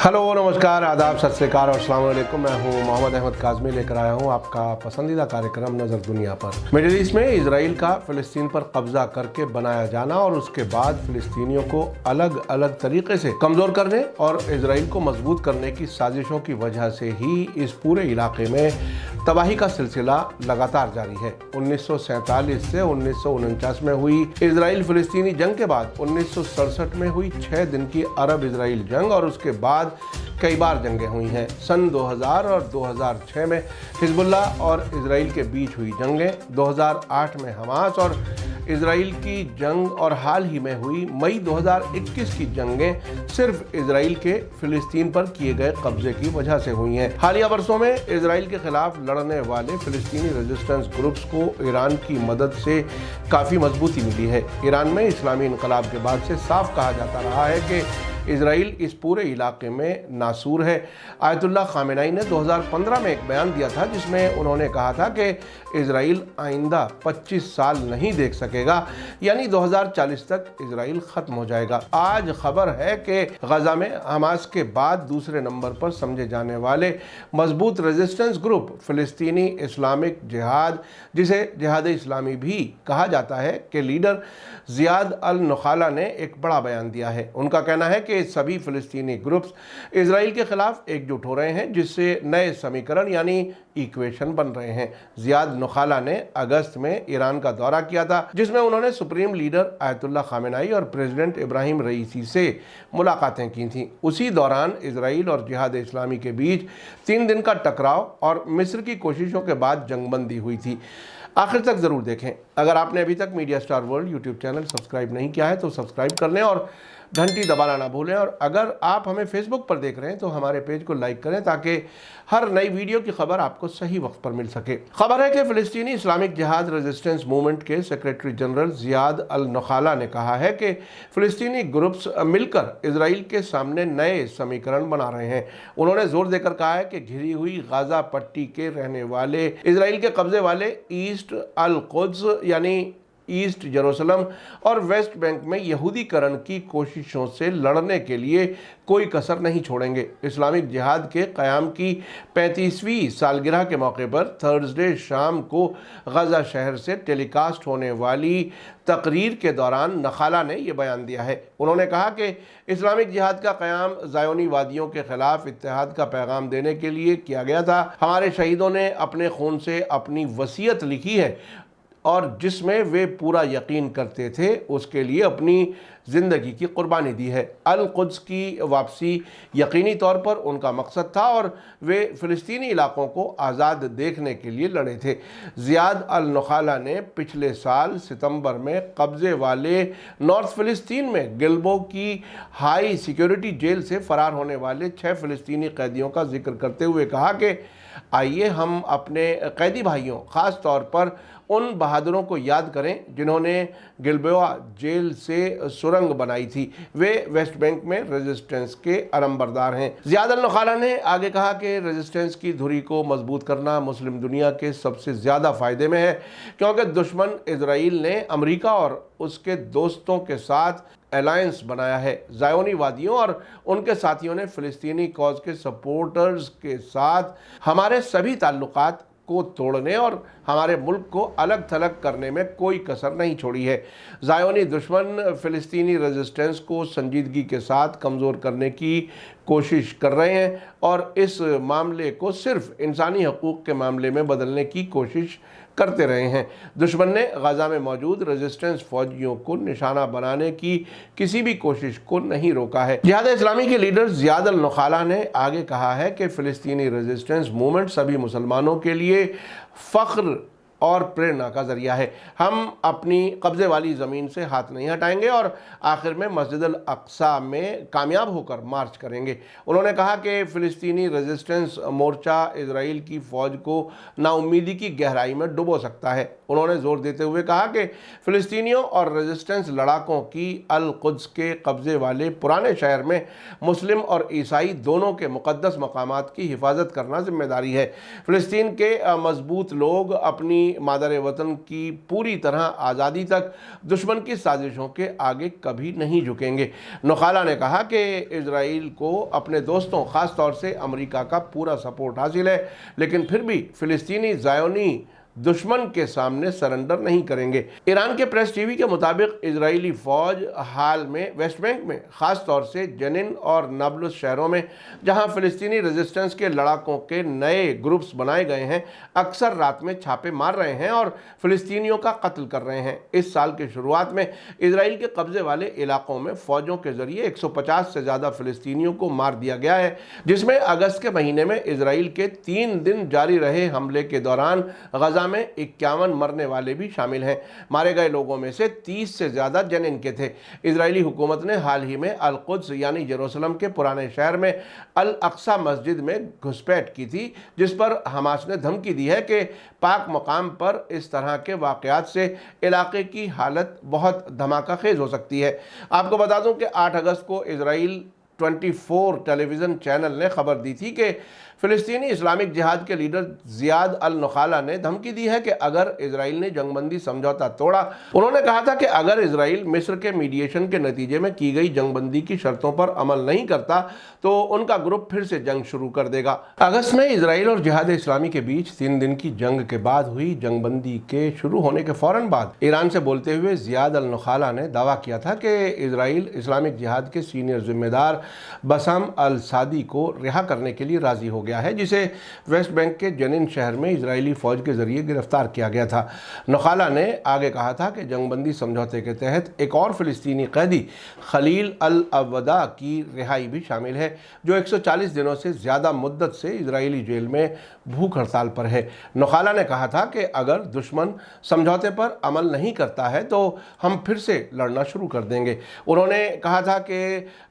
Hello नमस्कार आदाब सत श्री अकाल और अस्सलाम वालेकुम। मैं हूं मोहम्मद अहमद काज़मी, लेकर आया हूं आपका पसंदीदा कार्यक्रम नज़र दुनिया पर। मिडिल ईस्ट में इजराइल का फ़िलिस्तीन पर कब्जा करके बनाया जाना और उसके बाद फ़िलिस्तीनियों को अलग अलग तरीके से कमज़ोर करने और इजराइल को मजबूत करने की साजिशों की वजह से ही इस पूरे इलाके में तबाही का सिलसिला लगातार जारी है। 1947 से 1949 में हुई इजराइल फ़िलिस्तीनी जंग के बाद 1967 में हुई 6 दिन की अरब इजराइल जंग और उसके बाद कई बार जंगें हुई हैं। सन 2000 और 2006 में हिजबुल्लाह और इजराइल के बीच हुई जंगें, 2008 में हमास और इजराइल की जंग और हाल ही में हुई मई 2021 की जंगें सिर्फ इजराइल के फ़िलिस्तीन पर किए गए कब्जे की वजह से हुई हैं। हालिया बरसों में इजराइल के खिलाफ लड़ने वाले फ़िलिस्तीनी रेजिस्टेंस ग्रुप्स को ईरान की मदद से काफ़ी मजबूती मिली है। ईरान में इस्लामी इनकलाब के बाद से साफ कहा जाता रहा है कि इजराइल इस पूरे इलाके में नासूर है। आयतुल्लाह खामेनी ने 2015 में एक बयान दिया था जिसमें उन्होंने कहा था कि इजराइल आइंदा 25 साल नहीं देख सकेगा, यानी 2040 तक इजराइल ख़त्म हो जाएगा। आज खबर है कि गजा में हमास के बाद दूसरे नंबर पर समझे जाने वाले मजबूत रेजिस्टेंस ग्रुप फ़िलिस्तीनी इस्लामिक जिहाद, जिसे जिहाद इस्लामी भी कहा जाता है, के लीडर ज़ियाद अल नखाला ने एक बड़ा बयान दिया है। उनका कहना है कि सभी फ़िलिस्तीनी ग्रुप्स इजराइल के खिलाफ एकजुट हो रहे हैं, जिससे नए समीकरण यानी इक्वेशन बन रहे हैं। ज़ियाद नखाला ने अगस्त में ईरान का दौरा किया था, जिसमें उन्होंने सुप्रीम लीडर आयतुल्लाह खामेनी और प्रेसिडेंट इब्राहिम रईसी से मुलाकातें की थीं। उसी दौरान इजराइल और जिहाद इस्लामी के बीच 3 दिन का टकराव और मिस्र की कोशिशों के बाद जंगबंदी हुई थी। आखिर तक ज़रूर देखें। अगर आपने अभी तक media star world YouTube channel subscribe नहीं किया है तो सब्सक्राइब कर लें और घंटी दबाना ना भूलें। और अगर आप हमें फेसबुक पर देख रहे हैं तो हमारे पेज को लाइक करें ताकि हर नई वीडियो की खबर आपको सही वक्त पर मिल सके। खबर है कि फ़िलिस्तीनी इस्लामिक जिहाद रेजिस्टेंस मूवमेंट के सेक्रेटरी जनरल ज़ियाद अल नखाला ने कहा है कि फ़िलिस्तीनी ग्रुप्स मिलकर इजराइल के सामने नए समीकरण बना रहे हैं। उन्होंने जोर देकर कहा है कि घिरी हुई गाज़ा पट्टी के रहने वाले इजराइल के कब्जे वाले ईस्ट अल कुद्स यानी ईस्ट यरूशलेम और वेस्ट बैंक में यहूदीकरण की कोशिशों से लड़ने के लिए कोई कसर नहीं छोड़ेंगे। इस्लामिक जिहाद के क़याम की 35वीं सालगिरह के मौके पर थर्सडे शाम को गजा शहर से टेलीकास्ट होने वाली तकरीर के दौरान नखाला ने यह बयान दिया है। उन्होंने कहा कि इस्लामिक जिहाद का क़याम ज़ायोनी वादियों के ख़िलाफ़ इत्तेहाद का पैगाम देने के लिए किया गया था। हमारे शहीदों ने अपने खून से अपनी वसीयत लिखी है और जिसमें वे पूरा यकीन करते थे उसके लिए अपनी ज़िंदगी की कुर्बानी दी है। अल कुद्स की वापसी यकीनी तौर पर उनका मकसद था और वे फ़िलिस्तीनी इलाक़ों को आज़ाद देखने के लिए लड़े थे। ज़ियाद अल नखाला ने पिछले साल सितंबर में कब्ज़े वाले नॉर्थ फ़िलिस्तीन में गिल्बो की हाई सिक्योरिटी जेल से फ़रार होने वाले 6 फ़िलिस्तीनी कैदियों का जिक्र करते हुए कहा कि आइए हम अपने कैदी भाइयों, ख़ास तौर पर उन बहादुरों को याद करें जिन्होंने गिल्बोआ जेल से सुरंग बनाई थी। वे वेस्ट बैंक में रेजिस्टेंस के अलंबरदार हैं। ज़ियाद अल नखाला ने आगे कहा कि रेजिस्टेंस की धुरी को मजबूत करना मुस्लिम दुनिया के सबसे ज़्यादा फ़ायदे में है, क्योंकि दुश्मन इजराइल ने अमेरिका और उसके दोस्तों के साथ अलायंस बनाया है। ज़ायोनी वादियों और उनके साथियों ने फ़िलिस्तीनी कॉज के सपोर्टर्स के साथ हमारे सभी ताल्लुकात को तोड़ने और हमारे मुल्क को अलग थलग करने में कोई कसर नहीं छोड़ी है। ज़ायोनी दुश्मन फ़िलिस्तीनी रेजिस्टेंस को संजीदगी के साथ कमज़ोर करने की कोशिश कर रहे हैं और इस मामले को सिर्फ इंसानी हकूक़ के मामले में बदलने की कोशिश करते रहे हैं। दुश्मन ने गजा में मौजूद रेजिस्टेंस फौजियों को निशाना बनाने की किसी भी कोशिश को नहीं रोका है। जिहाद इस्लामी के लीडर ज़ियाद अल नखाला ने आगे कहा है कि फ़िलिस्तीनी रेजिस्टेंस मूवमेंट सभी मुसलमानों के लिए फ़ख्र और प्रेरणा का ज़रिया है। हम अपनी कब्ज़े वाली ज़मीन से हाथ नहीं हटाएंगे और आखिर में मस्जिद अल अक्सा में कामयाब होकर मार्च करेंगे। उन्होंने कहा कि फ़िलिस्तीनी रेजिस्टेंस मोर्चा इजराइल की फ़ौज को नाउम्मीदी की गहराई में डुबो सकता है। उन्होंने जोर देते हुए कहा कि फ़िलिस्तीनियों और रेजिस्टेंस लड़ाकों की अल कुद्स के कब्ज़े वाले पुराने शहर में मुस्लिम और ईसाई दोनों के मुक़द्दस मकामात की हिफाजत करना जिम्मेदारी है। फ़िलिस्तीन के मजबूत लोग अपनी मादर वतन की पूरी तरह आज़ादी तक दुश्मन की साजिशों के आगे कभी नहीं झुकेंगे। नौखाला ने कहा कि इजराइल को अपने दोस्तों ख़ास तौर से अमेरिका का पूरा सपोर्ट हासिल है, लेकिन फिर भी फ़िलिस्तीनी ज़ायोनी दुश्मन के सामने सरेंडर नहीं करेंगे। ईरान के प्रेस टीवी के मुताबिक इजरायली फ़ौज हाल में वेस्ट बैंक में ख़ास तौर से जनिन और नाब्लुस शहरों में, जहां फ़िलिस्तीनी रेजिस्टेंस के लड़ाकों के नए ग्रुप्स बनाए गए हैं, अक्सर रात में छापे मार रहे हैं और फ़िलिस्तीनियों का कत्ल कर रहे हैं। इस साल की शुरुआत में इजराइल के कब्ज़े वाले इलाकों में फ़ौजों के ज़रिए 150 से ज़्यादा फ़िलिस्तीनियों को मार दिया गया है, जिसमें अगस्त के महीने में इजराइल के 3 दिन जारी रहे हमले के दौरान गजा में 51 मरने वाले भी शामिल हैं। मारे गए लोगों में से 30 से ज़्यादा जनिन के थे। इजरायली हुकूमत ने हाल ही में अल कुद्स यानी जेरूसलम के पुराने शहर में अल अक्सा मस्जिद में घुसपैठ की थी, जिस पर हमास ने धमकी दी है कि पाक मकाम पर इस तरह के वाक़यात से इलाके की हालत बहुत धमाकाखेज हो सकती है। आपको बता दूं कि 8 अगस्त को इजराइल 24 टेलीविज़न चैनल ने खबर दी थी कि फ़िलिस्तीनी इस्लामिक जिहाद के लीडर ज़ियाद अल नौखाला ने धमकी दी है कि अगर इजराइल ने जंगबंदी समझौता तोड़ा, उन्होंने कहा था कि अगर इजराइल मिस्र के मीडिएशन के नतीजे में की गई जंगबंदी की शर्तों पर अमल नहीं करता तो उनका ग्रुप फिर से जंग शुरू कर देगा। अगस्त में इजराइल और जिहाद इस्लामी के बीच 3 दिन की जंग के बाद हुई जंगबंदी के शुरू होने के फ़ौरन बाद ईरान से बोलते हुए ज़ियाद अल नौखाला ने दावा किया था कि इजराइल इस्लामिक जिहाद के सीनियर जिम्मेदार बसम अल सादी को रिहा करने के लिए राज़ी हो गया है, जिसे वेस्ट बैंक के जनिन शहर में इजरायली फ़ौज के ज़रिए गिरफ्तार किया गया था। नौखाला ने आगे कहा था कि जंगबंदी समझौते के तहत एक और फ़िलिस्तीनी कैदी खलील अल अवदा की रिहाई भी शामिल है, जो 140 दिनों से ज़्यादा मुद्दत से इजरायली जेल में भूख हड़ताल पर है। नौखाला ने कहा था कि अगर दुश्मन समझौते पर अमल नहीं करता है तो हम फिर से लड़ना शुरू कर देंगे। उन्होंने कहा था कि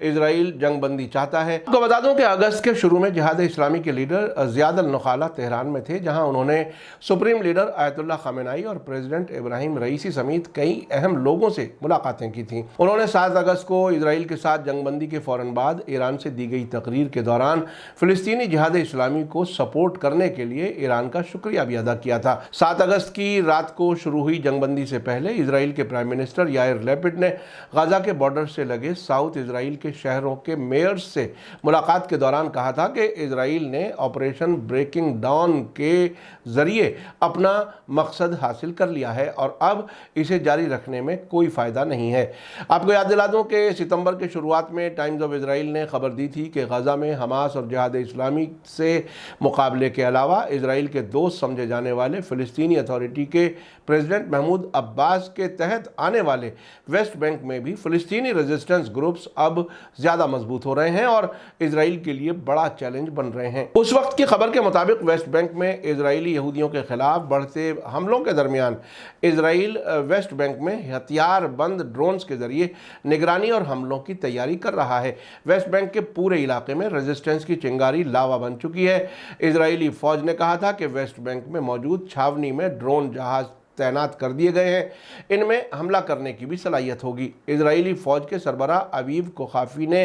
इजराइल जंगबंदी चाहता है। आपको बता दूं कि अगस्त के शुरू में जिहाद इस्लामी के लीडर ज़ियाद अल नौखाला तेहरान में थे, जहां उन्होंने सुप्रीम लीडर आयतुल्लाह खामेनी और प्रेसिडेंट इब्राहिम रईसी समेत कई अहम लोगों से मुलाकातें की थीं। उन्होंने 7 अगस्त को इजराइल के साथ जंगबंदी के फ़ौरन बाद ईरान से दी गई तकरीर के दौरान फ़िलिस्तीनी जिहाद इस्लामी को सपोर्ट करने के लिए ईरान का शुक्रिया भी अदा किया था। 7 अगस्त की रात को शुरू हुई जंगबंदी से पहले इजराइल के प्राइम मिनिस्टर याइर लैपिड ने गजा के बॉर्डर से लगे साउथ इजराइल के शहरों के मेयर्स से मुलाकात के दौरान कहा था कि इजराइल ने ऑपरेशन ब्रेकिंग डाउन के जरिए अपना मकसद हासिल कर लिया है और अब इसे जारी रखने में कोई फ़ायदा नहीं है। आपको याद दिला दूं कि सितंबर के शुरुआत में टाइम्स ऑफ इजराइल ने खबर दी थी कि गजा में हमास और जिहाद इस्लामी से मुकाबले के अलावा इजराइल के दोस्त समझे जाने वाले फ़िलिस्तीनी अथॉरिटी के प्रेसिडेंट महमूद अब्बास के तहत आने वाले वेस्ट बैंक में भी फ़िलिस्तीनी रेजिस्टेंस ग्रुप्स अब ज़्यादा मजबूत हो रहे हैं और इजराइल के लिए बड़ा चैलेंज बन रहे हैं। उस वक्त की खबर के मुताबिक वेस्ट बैंक में इजरायली यहूदियों के खिलाफ बढ़ते हमलों के दरमियान इजराइल वेस्ट बैंक में हथियार बंद ड्रोन्स के जरिए निगरानी और हमलों की तैयारी कर रहा है। वेस्ट बैंक के पूरे इलाके में रेजिस्टेंस की चिंगारी लावा बन चुकी है। इजरायली फ़ौज ने कहा था कि वेस्ट बैंक में मौजूद छावनी में ड्रोन जहाज़ तैनात कर दिए गए हैं, इनमें हमला करने की भी सलाहियत होगी। इजरायली फ़ौज के सरबराह अवीव कोखाफी ने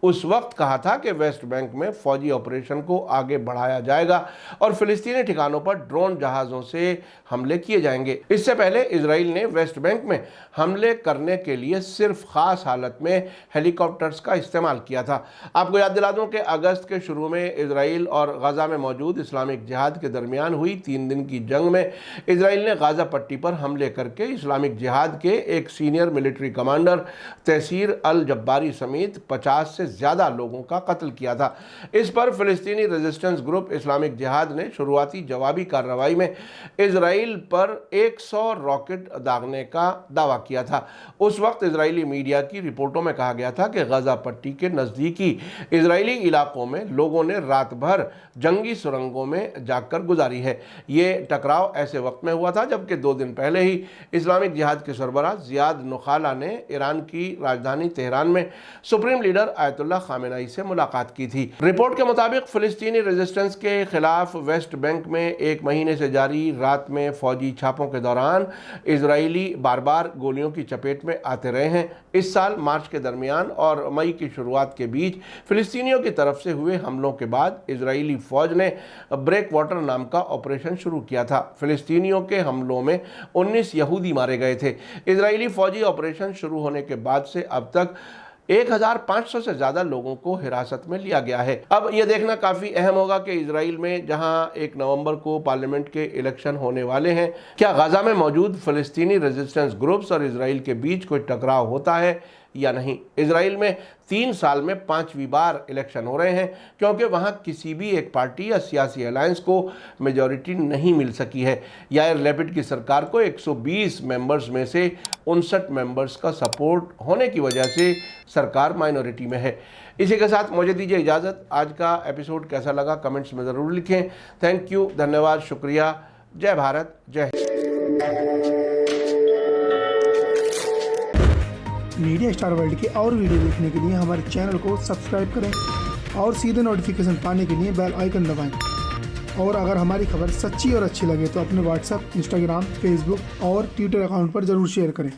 उस वक्त कहा था कि वेस्ट बैंक में फ़ौजी ऑपरेशन को आगे बढ़ाया जाएगा और फ़िलिस्तीनी ठिकानों पर ड्रोन जहाज़ों से हमले किए जाएंगे। इससे पहले इजराइल ने वेस्ट बैंक में हमले करने के लिए सिर्फ ख़ास हालत में हेलीकॉप्टर्स का इस्तेमाल किया था। आपको याद दिला दूं कि अगस्त के शुरू में इजराइल और गजा में मौजूद इस्लामिक जिहाद के दरमियान हुई 3 दिन की जंग में इजराइल ने गाज़ा पट्टी पर हमले करके इस्लामिक जिहाद के एक सीनियर मिलिट्री कमांडर तैसीर अल जब्बारी समेत 50 से ज़्यादा लोगों का कत्ल किया था। इस पर फ़िलिस्तीनी रेजिस्टेंस ग्रुप इस्लामिक जिहाद ने शुरुआती जवाबी कार्रवाई में इजराइल पर 100 रॉकेट दागने का दावा किया था। उस वक्त इजरायली मीडिया की रिपोर्टों में कहा गया था कि गजा पट्टी के नज़दीकी इजरायली इलाकों में लोगों ने रात भर जंगी सुरंगों में जाकर गुजारी है। ये टकराव ऐसे वक्त में हुआ था जबकि 2 दिन पहले ही इस्लामिक जिहाद के सरबराह जियाद नुखाला ने ईरान की राजधानी तेहरान में सुप्रीम लीडर आयतुल्लाह खामेनेई से मुलाकात की थी। रिपोर्ट के मुताबिक फिलिस्तीनी रेजिस्टेंस के खिलाफ वेस्ट बैंक में 1 महीने से जारी रात में फौजी छापों के दौरान इजरायली बार बार गोलियों की चपेट में आते रहे हैं। इस साल मार्च के दरमियान और मई की शुरुआत के बीच फिलिस्तीनियों की तरफ से हुए हमलों के बाद इजरायली फौज ने ब्रेक वाटर नाम का ऑपरेशन शुरू किया था। फिलिस्तीनियों के हमलों में 19 यहूदी मारे गए थे। इजरायली फौजी ऑपरेशन शुरू होने के बाद से अब तक 1500 से ज़्यादा लोगों को हिरासत में लिया गया है। अब यह देखना काफ़ी अहम होगा कि इजराइल में जहां 1 नवंबर को पार्लियामेंट के इलेक्शन होने वाले हैं, क्या गाज़ा में मौजूद फ़लस्तीनी रेजिस्टेंस ग्रुप्स और इजराइल के बीच कोई टकराव होता है या नहीं। इजराइल में 3 साल में 5वीं बार इलेक्शन हो रहे हैं क्योंकि वहां किसी भी एक पार्टी या सियासी अलायंस को मेजॉरिटी नहीं मिल सकी है। यायर लैपिड की सरकार को 120 मेंबर्स में से 59 मेंबर्स का सपोर्ट होने की वजह से सरकार माइनॉरिटी में है। इसी के साथ मुझे दीजिए इजाज़त। आज का एपिसोड कैसा लगा कमेंट्स में ज़रूर लिखें। थैंक यू, धन्यवाद, शुक्रिया। जय भारत, जय हिंद। मीडिया स्टार वर्ल्ड के और वीडियो देखने के लिए हमारे चैनल को सब्सक्राइब करें और सीधे नोटिफिकेशन पाने के लिए बेल आइकन दबाएं। और अगर हमारी खबर सच्ची और अच्छी लगे तो अपने व्हाट्सएप, इंस्टाग्राम, फेसबुक और ट्विटर अकाउंट पर ज़रूर शेयर करें।